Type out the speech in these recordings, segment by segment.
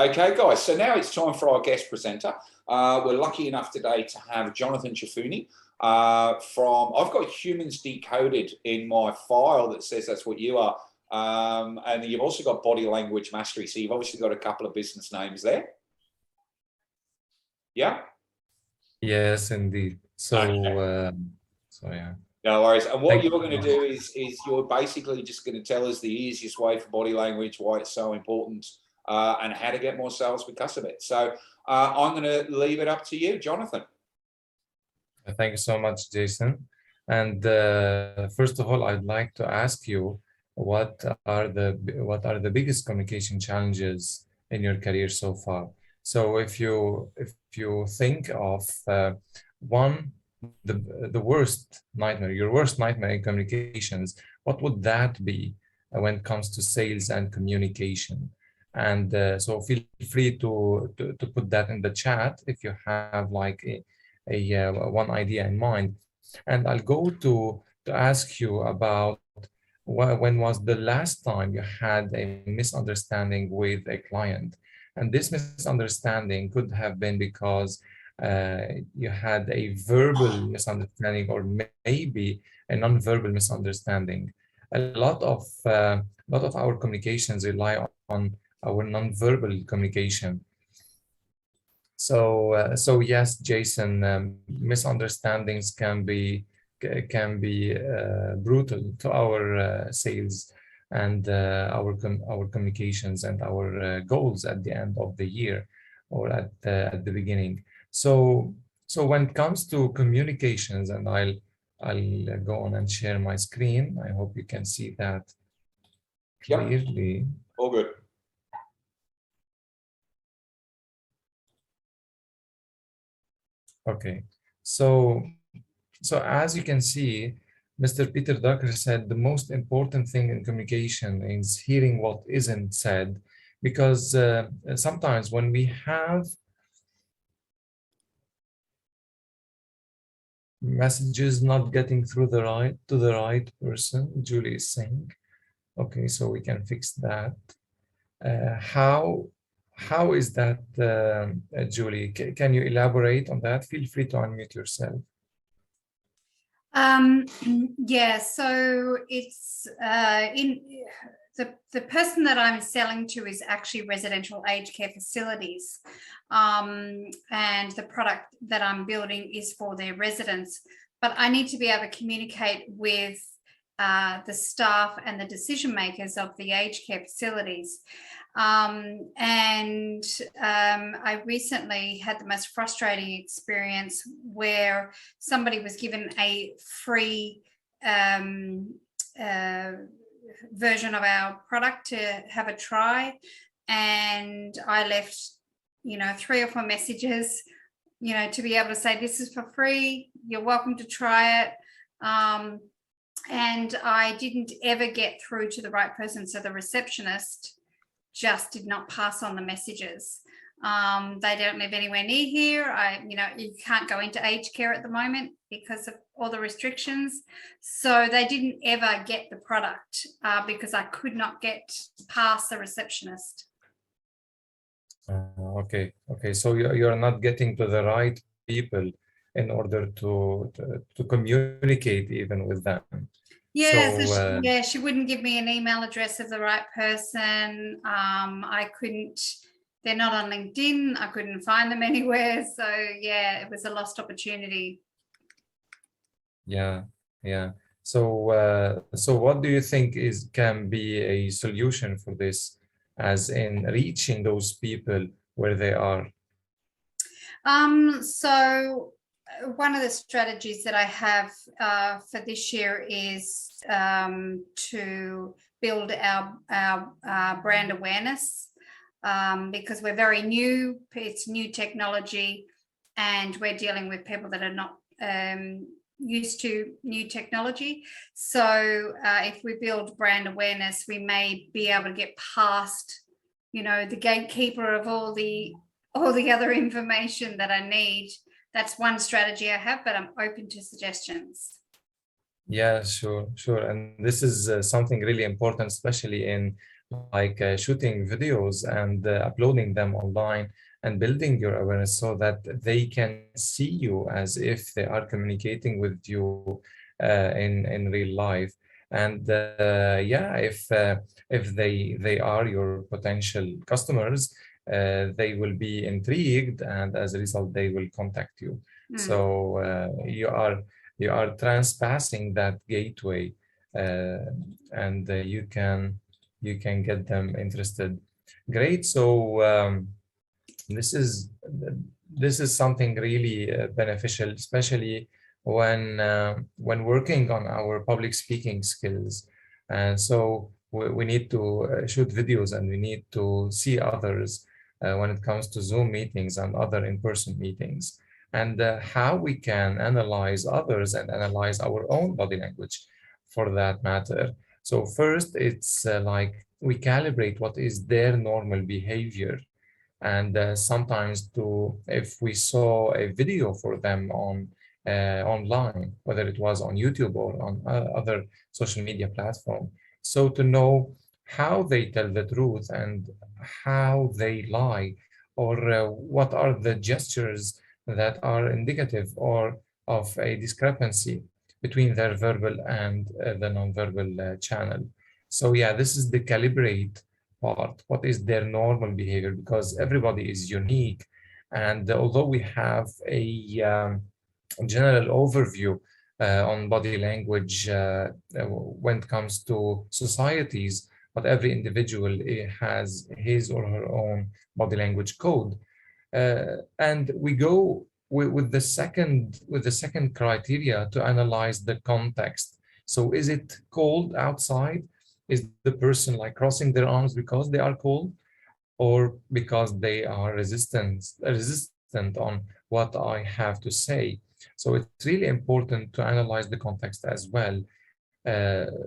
Okay, guys, so now it's time for our guest presenter. We're lucky enough today to have Jonathan Choufany I've got Humans Decoded in my file that says that's what you are. And you've also got Body Language Mastery, so you've obviously got a couple of business names there. Yeah? Yes, indeed. So, okay. Yeah. No worries. And what you're going to do is you're basically just going to tell us the easiest way for body language, why it's so important, and how to get more sales because of it. So I'm going to leave it up to you, Jonathan. Thank you so much, Jason. And first of all, I'd like to ask you, what are the biggest communication challenges in your career so far? So if you think of the worst nightmare, your worst nightmare in communications, what would that be when it comes to sales and communication? And so feel free to put that in the chat if you have like one idea in mind. And I'll go to ask you about when was the last time you had a misunderstanding with a client? And this misunderstanding could have been because you had a verbal misunderstanding, or maybe a non-verbal misunderstanding. A lot of our communications rely on our non-verbal communication. So yes, Jason, misunderstandings can be brutal to our sales and our communications and our goals at the end of the year or at the beginning. So when it comes to communications, and I'll go on and share my screen. I hope you can see that clearly. Yep. All good. Okay, so as you can see, Mr. Peter Drucker said the most important thing in communication is hearing what isn't said, because sometimes when we have messages not getting through to the right person, Julie is saying. Okay, so we can fix that. How is that, Julie? Can you elaborate on that? Feel free to unmute yourself. Yeah, so it's the person that I'm selling to is actually residential aged care facilities, and the product that I'm building is for their residents, but I need to be able to communicate with the staff and the decision makers of the aged care facilities. I recently had the most frustrating experience where somebody was given a free version of our product to have a try, and I left 3 or 4 messages to be able to say, this is for free, you're welcome to try it. And I didn't ever get through to the right person. So the receptionist just did not pass on the messages. They don't live anywhere near here. You can't go into aged care at the moment because of all the restrictions. So they didn't ever get the product because I could not get past the receptionist. Okay. So you're not getting to the right people in order to communicate even with them. Yeah, so she wouldn't give me an email address of the right person. I couldn't, they're not on LinkedIn. I couldn't find them anywhere. So yeah, it was a lost opportunity. Yeah. So what do you think can be a solution for this, as in reaching those people where they are? So one of the strategies that I have for this year is to build our brand awareness, because we're very new. It's new technology, and we're dealing with people that are not used to new technology. So if we build brand awareness, we may be able to get past, the gatekeeper of all the other information that I need. That's one strategy I have, but I'm open to suggestions. Yeah, sure. And this is something really important, especially in like shooting videos and uploading them online and building your awareness so that they can see you as if they are communicating with you in real life. And yeah, if they are your potential customers, they will be intrigued, and as a result, they will contact you. So you are transpassing that gateway, and you can get them interested. Great. So this is this is something really beneficial, especially when working on our public speaking skills. And so we need to shoot videos, and we need to see others when it comes to Zoom meetings and other in-person meetings, and how we can analyze others and analyze our own body language for that matter. So first, it's like we calibrate what is their normal behavior, and sometimes to if we saw a video for them on online, whether it was on YouTube or on other social media platform, so to know how they tell the truth and how they lie, or what are the gestures that are indicative or of a discrepancy between their verbal and the nonverbal channel. So yeah, this is the calibrate part. What is their normal behavior? Because everybody is unique. And although we have a general overview on body language when it comes to societies, but every individual has his or her own body language code. And we go with the second criteria to analyze the context. So is it cold outside? Is the person like crossing their arms because they are cold, or because they are resistant on what I have to say? So it's really important to analyze the context as well,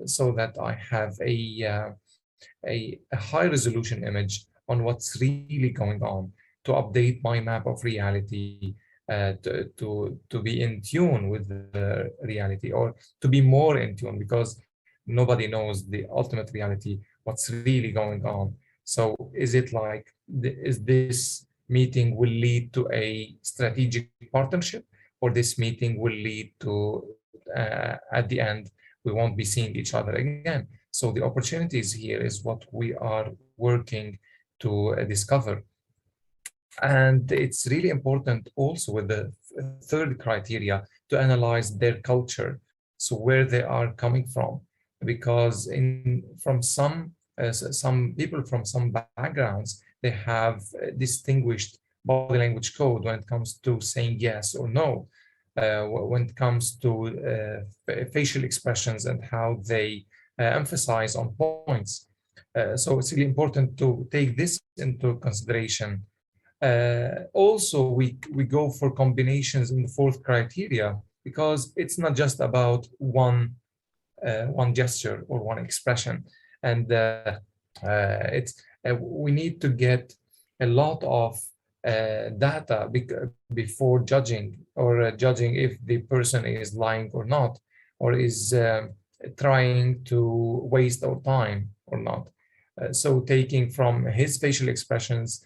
so that I have a high resolution image on what's really going on, to update my map of reality, to be in tune with the reality, or to be more in tune, because nobody knows the ultimate reality, what's really going on. So is it like, is this meeting will lead to a strategic partnership, or this meeting will lead to, at the end, we won't be seeing each other again? So the opportunities here is what we are working to discover. And it's really important also with the third criteria to analyze their culture, so where they are coming from, because some people from some backgrounds, they have distinguished body language code when it comes to saying yes or no, when it comes to facial expressions and how they emphasize on points. So it's really important to take this into consideration. Also, we go for combinations in the fourth criteria, because it's not just about one gesture or one expression, and it's we need to get a lot of data before judging, or judging if the person is lying or not, or is trying to waste our time or not. So taking from his facial expressions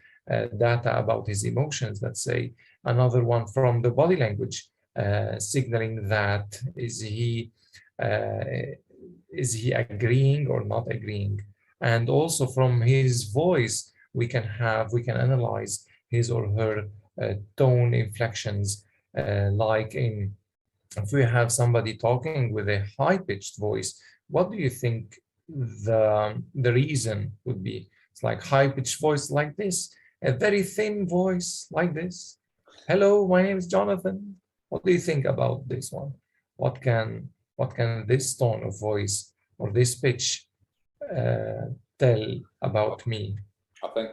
data about his emotions, let's say, another one from the body language, signaling that uh, is he agreeing or not agreeing, and also from his voice we can analyze his or her tone inflections, like if we have somebody talking with a high-pitched voice, what do you think the reason would be? It's like high-pitched voice like this, a very thin voice like this. Hello, my name is Jonathan. What do you think about this one? What can this tone of voice or this pitch tell about me? I think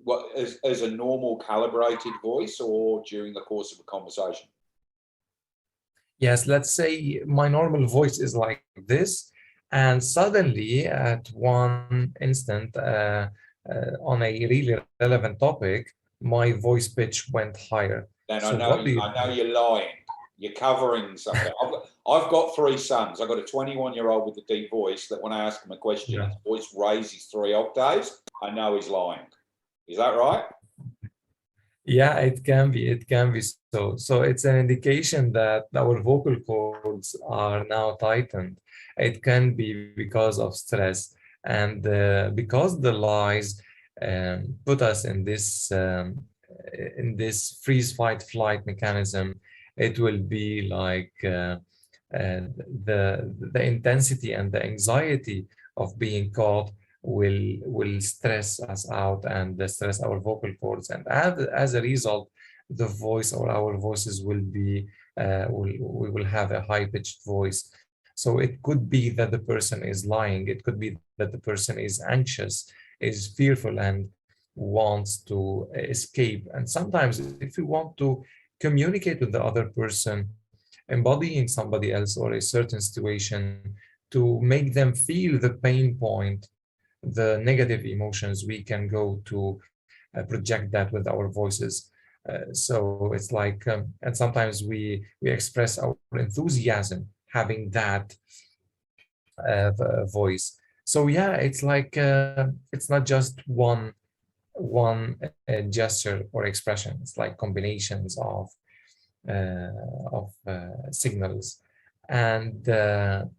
what as a normal calibrated voice, or during the course of a conversation? Yes, let's say my normal voice is like this, and suddenly at one instant, on a really relevant topic, my voice pitch went higher. Then So I what do you know you're lying. You're covering something. I've got 3 sons. I've got a 21-year-old with a deep voice that when I ask him a question, his voice raises 3 octaves. I know he's lying. Is that right? Yeah, it can be. It can be so. So it's an indication that our vocal cords are now tightened. It can be because of stress, and because the lies put us in this freeze, fight, flight mechanism. It will be like the intensity and the anxiety of being caught will stress us out and stress our vocal cords, and as a result the voice or our voices will be we will have a high-pitched voice. So it could be that the person is lying, it could be that the person is anxious, is fearful, and wants to escape. And sometimes if we want to communicate with the other person, embodying somebody else or a certain situation to make them feel the pain point, the negative emotions, we can go to project that with our voices. So it's like, and sometimes we express our enthusiasm having that voice. So yeah, it's like it's not just one gesture or expression. It's like combinations of signals. And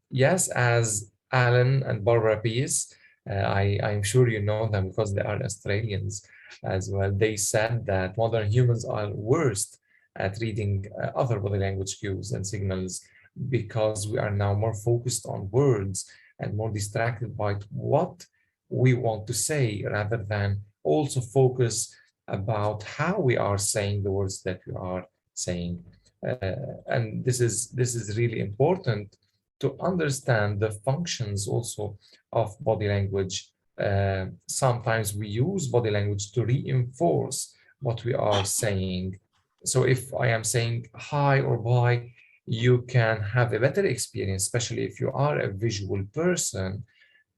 yes, as Alan and Barbara Pease, I'm sure you know them because they are Australians as well. They said that modern humans are worst at reading other body language cues and signals because we are now more focused on words and more distracted by what we want to say rather than also focus about how we are saying the words that we are saying. And this is really important to understand the functions also of body language. Sometimes we use body language to reinforce what we are saying. So if I am saying hi or bye, you can have a better experience, especially if you are a visual person,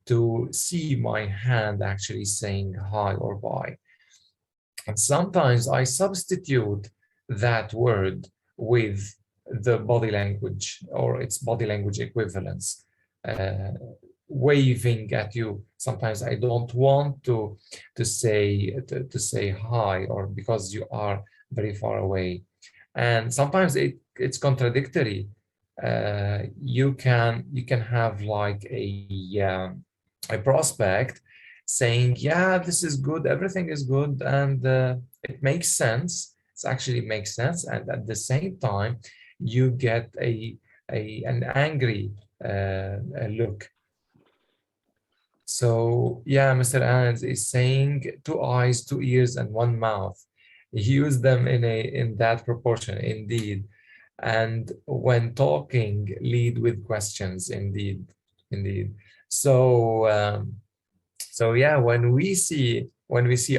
to see my hand actually saying hi or bye. And sometimes I substitute that word with the body language or its body language equivalents. Uh, Waving at you. Sometimes I don't want to say hi, or because you are very far away. And sometimes it's contradictory. You can have like a prospect saying, yeah, this is good, everything is good, and it makes sense. It actually makes sense, and at the same time, you get an angry look. So yeah, Mr. Ahrens is saying 2 eyes, 2 ears, and 1 mouth. Use them in that proportion, indeed. And when talking, lead with questions, indeed. So so yeah, when we see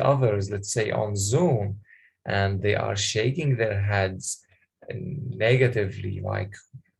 others, let's say on Zoom, and they are shaking their heads negatively, like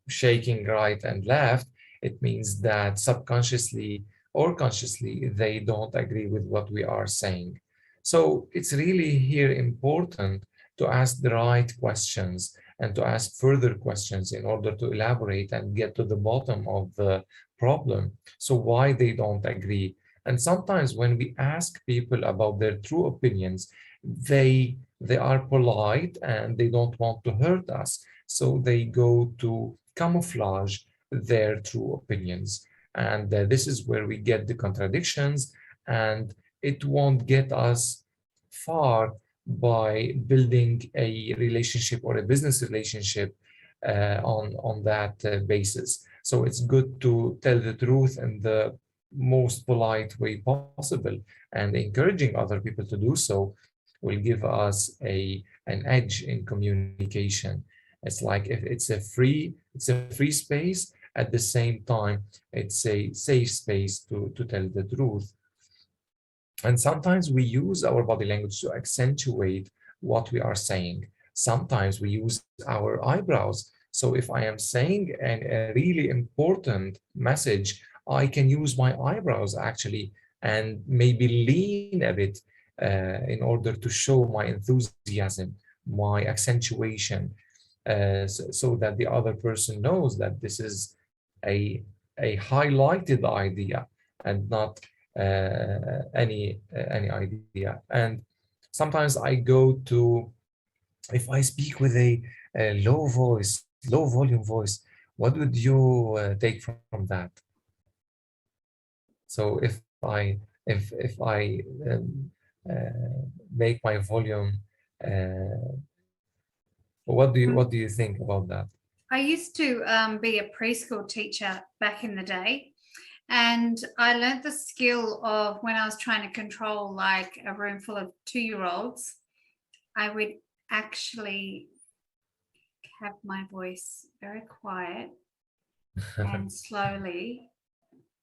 shaking right and left, it means that subconsciously or consciously they don't agree with what we are saying. So it's really here important to ask the right questions and to ask further questions in order to elaborate and get to the bottom of the problem. So why they don't agree. And sometimes when we ask people about their true opinions, they are polite and they don't want to hurt us. So they go to camouflage their true opinions. And this is where we get the contradictions, and it won't get us far by building a relationship or a business relationship on that basis. So it's good to tell the truth in the most polite way possible, and encouraging other people to do so will give us an edge in communication. It's like if it's a free space, at the same time it's a safe space to tell the truth. And sometimes we use our body language to accentuate what we are saying. Sometimes we use our eyebrows. So if I am saying a really important message, I can use my eyebrows actually and maybe lean a bit in order to show my enthusiasm, my accentuation. so that the other person knows that this is a highlighted idea and not any idea. And sometimes I go to, if I speak with a low voice, low volume voice, what would you take from that? So if I make my volume, uh, what do you think about that? I used to be a preschool teacher back in the day, and I learned the skill of when I was trying to control like a room full of 2-year-olds, I would actually have my voice very quiet and slowly,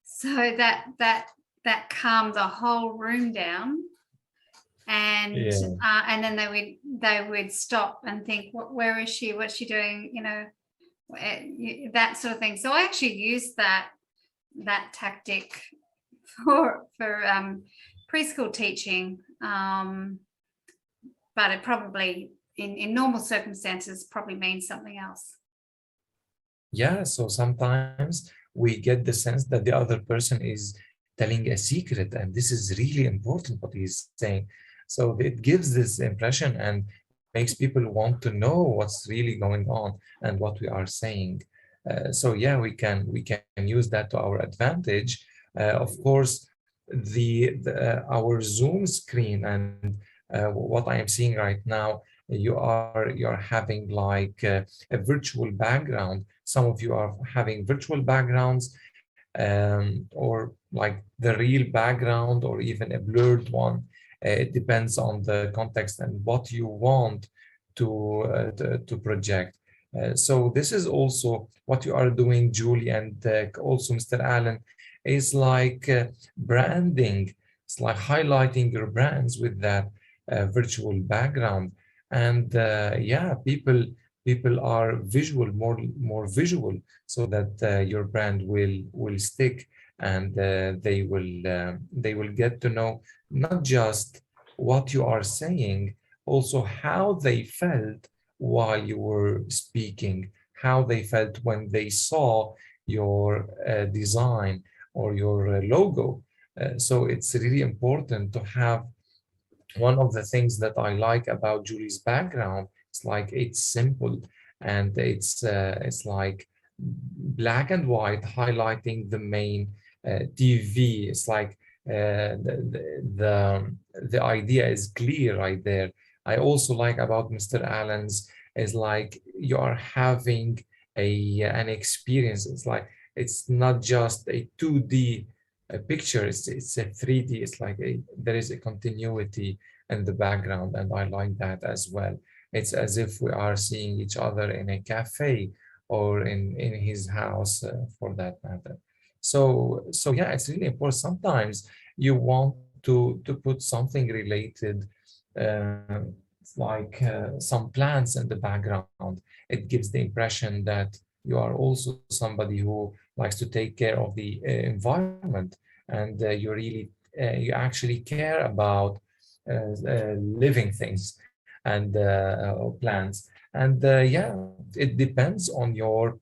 so that calmed the whole room down. And Yeah. and then they would stop and think, where is she? What's she doing? You know, that sort of thing. So I actually used that tactic for preschool teaching, but it probably in normal circumstances probably means something else. Yeah, so sometimes we get the sense that the other person is telling a secret, and this is really important what he's saying. So it gives this impression and makes people want to know what's really going on and what we are saying. So yeah, we can use that to our advantage. Of course, our Zoom screen and what I am seeing right now, you're having like a virtual background. Some of you are having virtual backgrounds, or like the real background, or even a blurred one. It depends on the context and what you want to project. So this is also what you are doing, Julie, and also Mr. Allen, is like branding. It's like highlighting your brands with that virtual background. And yeah, people are visual, more visual, so that your brand will stick, and they will get to know not just what you are saying, also how they felt while you were speaking, how they felt when they saw your design or your logo. So it's really important to have. One of the things that I like about Julie's background, it's like it's simple, and it's like black and white, highlighting the main TV. It's like the idea is clear right there. I also like about Mr. Allen's is like you are having an experience. It's like it's not just a 2D picture, it's a 3D. It's like there is a continuity in the background, and I like that as well. It's as if we are seeing each other in a cafe or in his house, for that matter. So yeah, it's really important. Sometimes you want to put something related, like some plants in the background. It gives the impression that you are also somebody who likes to take care of the environment, and you actually care about living things and plants. And yeah, it depends on your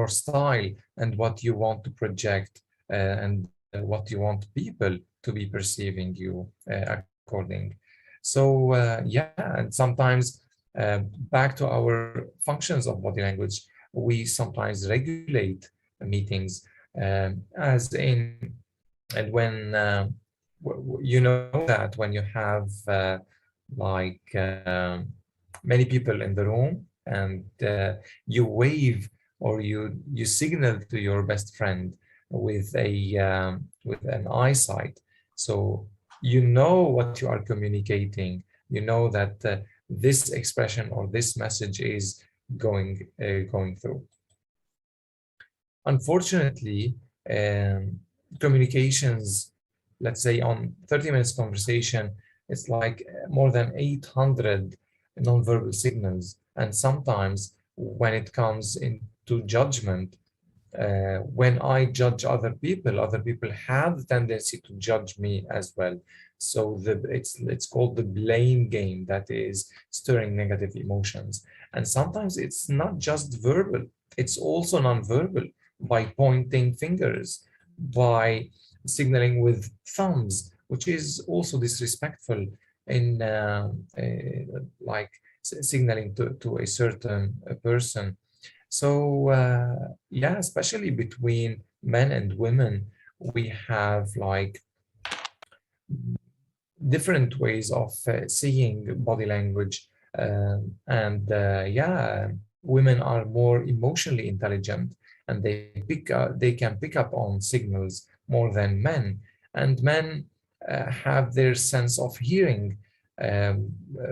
style and what you want to project, and what you want people to be perceiving you according. So yeah, and sometimes back to our functions of body language, we sometimes regulate meetings, as in, and when you know that when you have like many people in the room, and you wave, or you signal to your best friend with an eyesight, so you know what you are communicating. You know that this expression or this message is going through. Unfortunately, communications, let's say on 30 minutes conversation, it's like more than 800 nonverbal signals. And sometimes when it comes into judgment, when I judge other people have the tendency to judge me as well. So it's called the blame game, that is stirring negative emotions. And sometimes it's not just verbal, it's also non-verbal, by pointing fingers, by signaling with thumbs, which is also disrespectful in like signaling to a certain person. So yeah, especially between men and women, we have like different ways of seeing body language. And yeah, women are more emotionally intelligent, and they can pick up on signals more than men. And men have their sense of hearing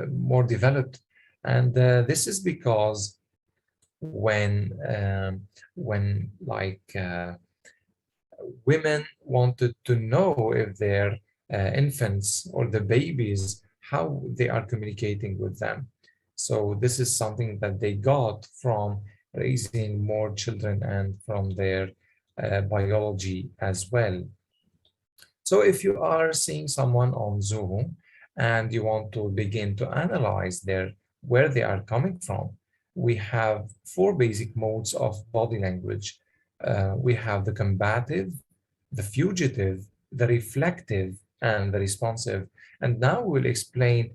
more developed. And this is because when like women wanted to know if their infants or the babies, how they are communicating with them. So this is something that they got from raising more children and from their biology as well. So if you are seeing someone on Zoom and you want to begin to analyze where they are coming from, we have four basic modes of body language. We have the combative, the fugitive, the reflective, and the responsive. And now we'll explain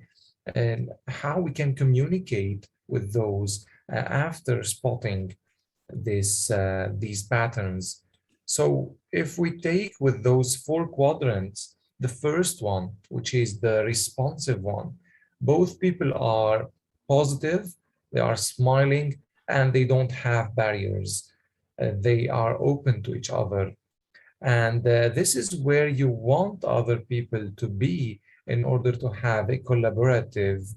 how we can communicate with those after spotting these patterns. So if we take with those four quadrants, the first one, which is the responsive one, both people are positive, they are smiling, and they don't have barriers. They are open to each other. And this is where you want other people to be in order to have a collaborative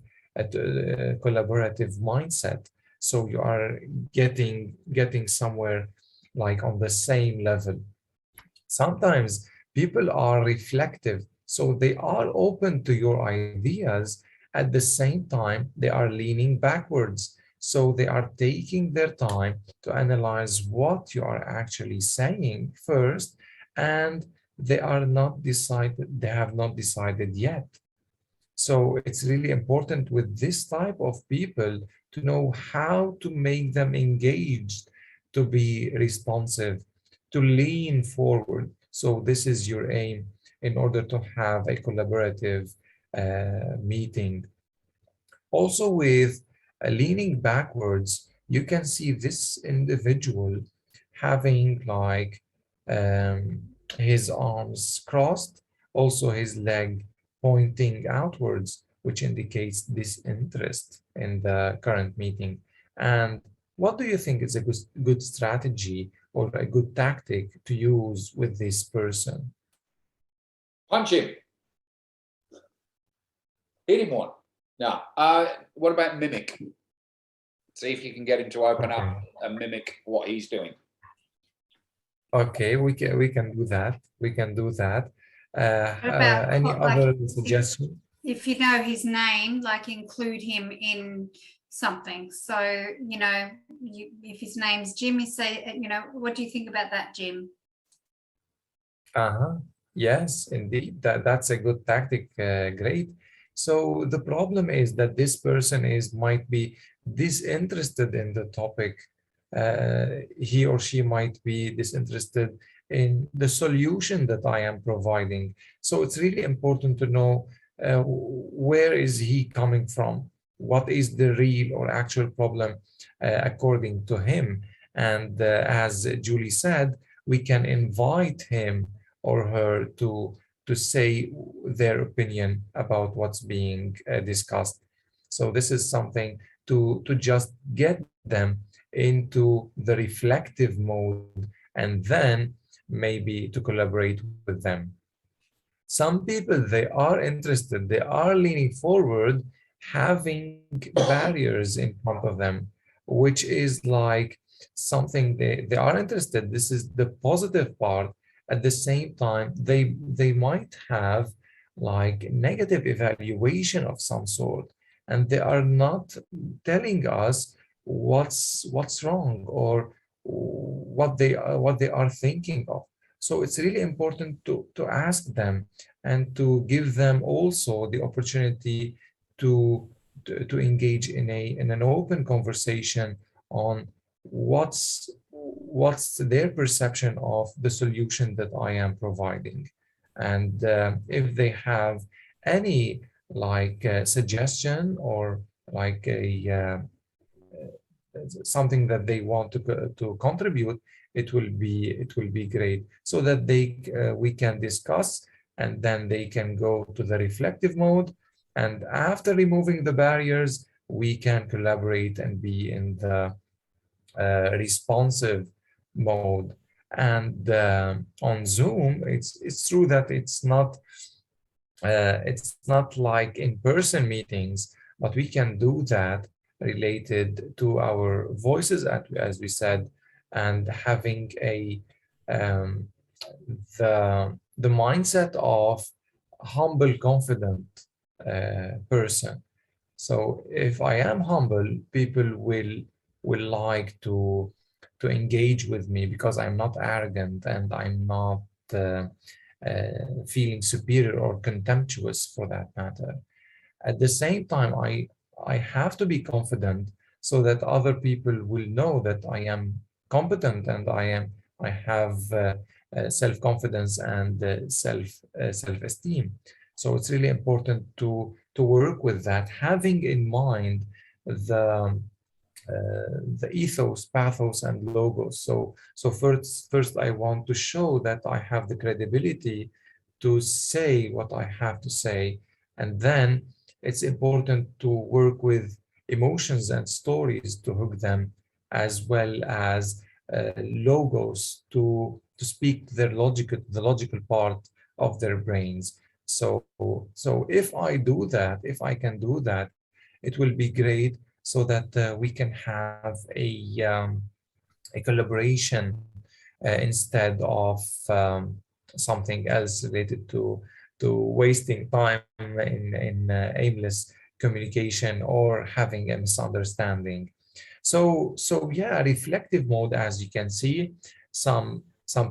mindset. So you are getting somewhere like on the same level. Sometimes people are reflective, so they are open to your ideas. At the same time, they are leaning backwards. So they are taking their time to analyze what you are actually saying first, and they have not decided yet. So it's really important with this type of people to know how to make them engaged, to be responsive, to lean forward. So this is your aim in order to have a collaborative meeting. Also with leaning backwards, you can see this individual having like um, his arms crossed, also his leg pointing outwards, which indicates disinterest in the current meeting. And what do you think is a good strategy or a good tactic to use with this person? Punch him. Hit him one. No. What about mimic? See if you can get him to open up and mimic what he's doing. Okay, we can do that. We can do that. What about Any like other suggestion? if you know his name, like include him in something. So, you know, if his name's Jim, you say, you know, what do you think about that, Jim? Yes, indeed. That's a good tactic. Great. So the problem is that this person might be disinterested in the topic. He or she might be disinterested in the solution that I am providing. So it's really important to know where is he coming from? What is the real or actual problem according to him? And as Julie said, we can invite him or her to say their opinion about what's being discussed. So this is something to just get them into the reflective mode and then maybe to collaborate with them. Some people, they are interested, they are leaning forward, having barriers in front of them, which is like something they are interested. This is the positive part. At the same time, they might have like negative evaluation of some sort, and they are not telling us what's wrong or what they are thinking of. So it's really important to ask them and to give them also the opportunity to, to engage in an open conversation on what's their perception of the solution that I am providing. And if they have any like suggestion or like a something that they want to contribute, it will be great, so that we can discuss, and then they can go to the reflective mode, and after removing the barriers we can collaborate and be in the responsive mode. And on Zoom, it's true that it's not like in-person meetings, but we can do that related to our voices, as we said, and having a um, the mindset of humble, confident person. So if I am humble, people will like to engage with me because I'm not arrogant and I'm not feeling superior or contemptuous for that matter. At the same time, I have to be confident so that other people will know that I am competent and I have self-confidence and self-esteem. So it's really important to work with that, having in mind the ethos, pathos, and logos. So first I want to show that I have the credibility to say what I have to say, and then it's important to work with emotions and stories to hook them, as well as logos to speak the logical part of their brains. So if I do that, if I can do that, it will be great, so that we can have a collaboration instead of something else related to wasting time in aimless communication or having a misunderstanding. So yeah, reflective mode, as you can see, some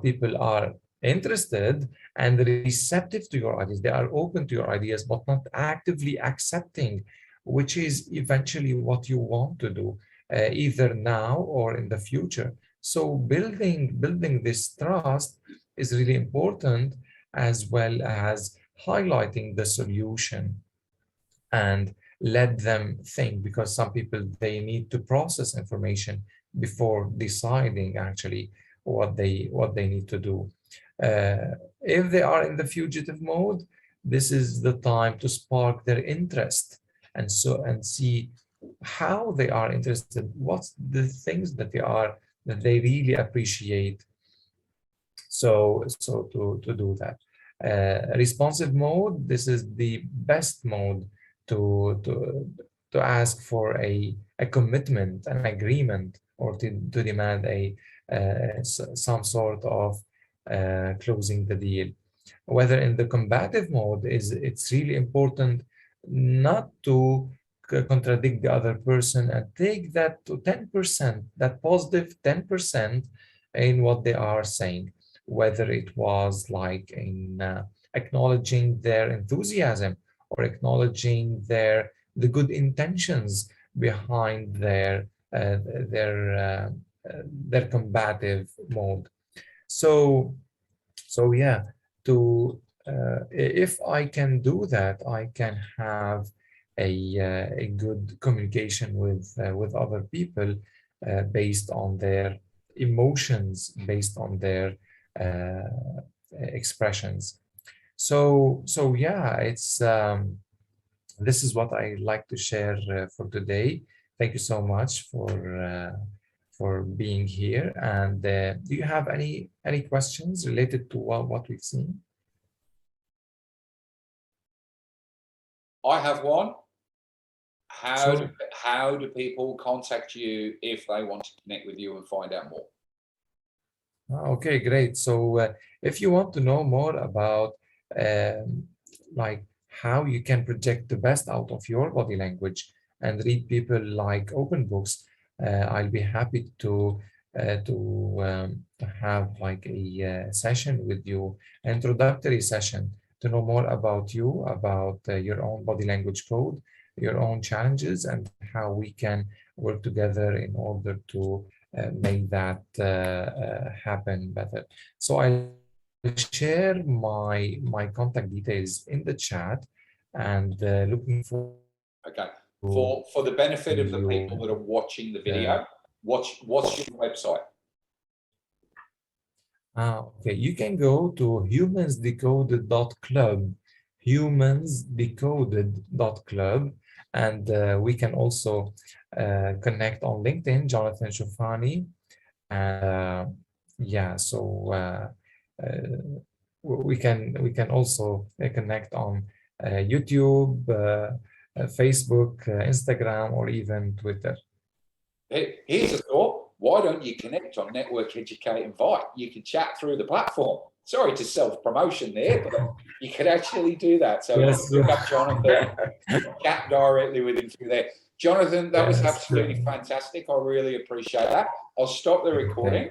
people are interested and receptive to your ideas. They are open to your ideas, but not actively accepting, which is eventually what you want to do, either now or in the future. So building this trust is really important, as well as highlighting the solution and let them think, because some people, they need to process information before deciding actually what they need to do. If they are in the fugitive mode, this is the time to spark their interest, and see how they are interested, what's the things that they really appreciate. So to do that, responsive mode, this is the best mode to ask for a commitment, an agreement, or to demand some sort of closing the deal. Whether in the combative mode, it's really important not to contradict the other person and take that to 10%, that positive 10% in what they are saying, whether it was like in acknowledging their enthusiasm or acknowledging the good intentions behind their combative mode. So yeah, if I can do that, I can have a good communication with other people based on their emotions, based on their expressions. So yeah, it's this is what I like to share for today. Thank you so much for being here. And do you have any questions related to what we've seen? I have one. Sure. How do people contact you if they want to connect with you and find out more? Okay, great. So if you want to know more about like how you can project the best out of your body language and read people like open books, I'll be happy to have like a session with you, introductory session, to know more about you, about your own body language code, your own challenges, and how we can work together in order to make that happen better. So I'll share my contact details in the chat, and looking forward Okay. to For the benefit of the you. people that are watching the video, what's your website? Okay, you can go to humansdecoded.club, humansdecoded.club, and we can also connect on LinkedIn, Jonathan Choufany. Yeah, so we can also connect on YouTube, Facebook, Instagram, or even Twitter. Here's a thought. Why don't you connect on Network Educate Invite? You can chat through the platform. Sorry to self-promotion there, but you could actually do that. So Yes. look up Jonathan, chat directly with him through there. Jonathan, that was absolutely fantastic. I really appreciate that. I'll stop the recording.